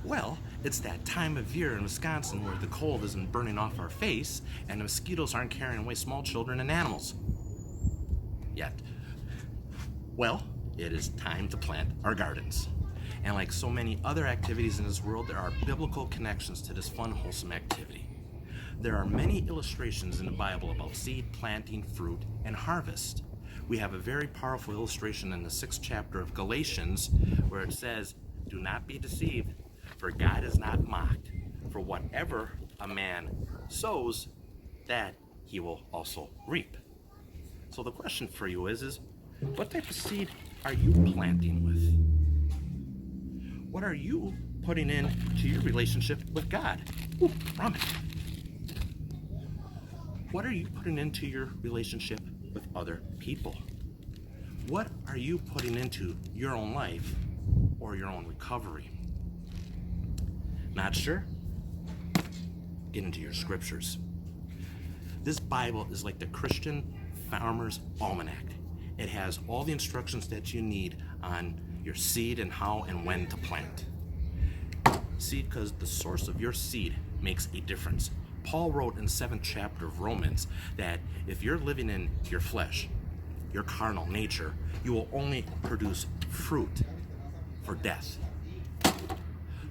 Well, it's that time of year in Wisconsin where the cold isn't burning off our face and the mosquitoes aren't carrying away small children and animals. Yet. Well, it is time to plant our gardens. And like so many other activities in this world, there are biblical connections to this fun, wholesome activity. There are many illustrations in the Bible about seed, planting, fruit, and harvest. We have a very powerful illustration in the 6th chapter of Galatians where it says, "Do not be deceived, for God is not mocked. For whatever a man sows, that he will also reap." So the question for you is what type of seed are you planting with? What are you putting into your relationship with God? Ooh, ramen. What are you putting into your relationship with other people? What are you putting into your own life or your own recovery? Not sure? Get into your scriptures. This Bible is like the Christian Farmer's Almanac. It has all the instructions that you need on your seed and how and when to plant. See, because the source of your seed makes a difference. Paul wrote in the 7th chapter of Romans that if you're living in your flesh, your carnal nature, you will only produce fruit for death.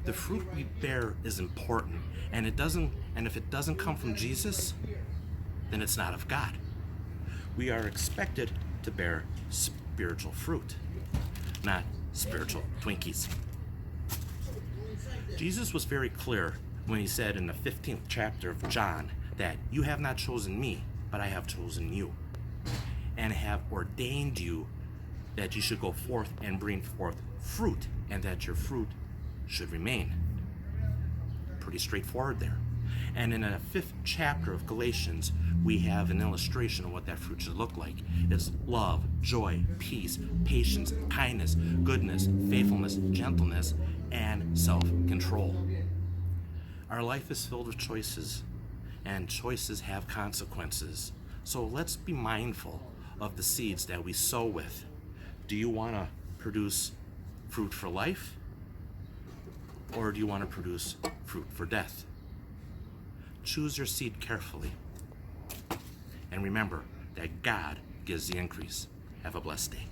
The fruit we bear is important, and if it doesn't come from Jesus, then it's not of God. We are expected to bear spiritual fruit, not spiritual Twinkies. Jesus was very clear when he said in the 15th chapter of John that you have not chosen me, but I have chosen you, and have ordained you that you should go forth and bring forth fruit, and that your fruit should remain. Pretty straightforward there. And in the 5th chapter of Galatians, we have an illustration of what that fruit should look like. It's love, joy, peace, patience, kindness, goodness, faithfulness, gentleness, and self-control. Our life is filled with choices, and choices have consequences. So let's be mindful of the seeds that we sow with. Do you want to produce fruit for life? Or do you want to produce fruit for death? Choose your seed carefully. And remember that God gives the increase. Have a blessed day.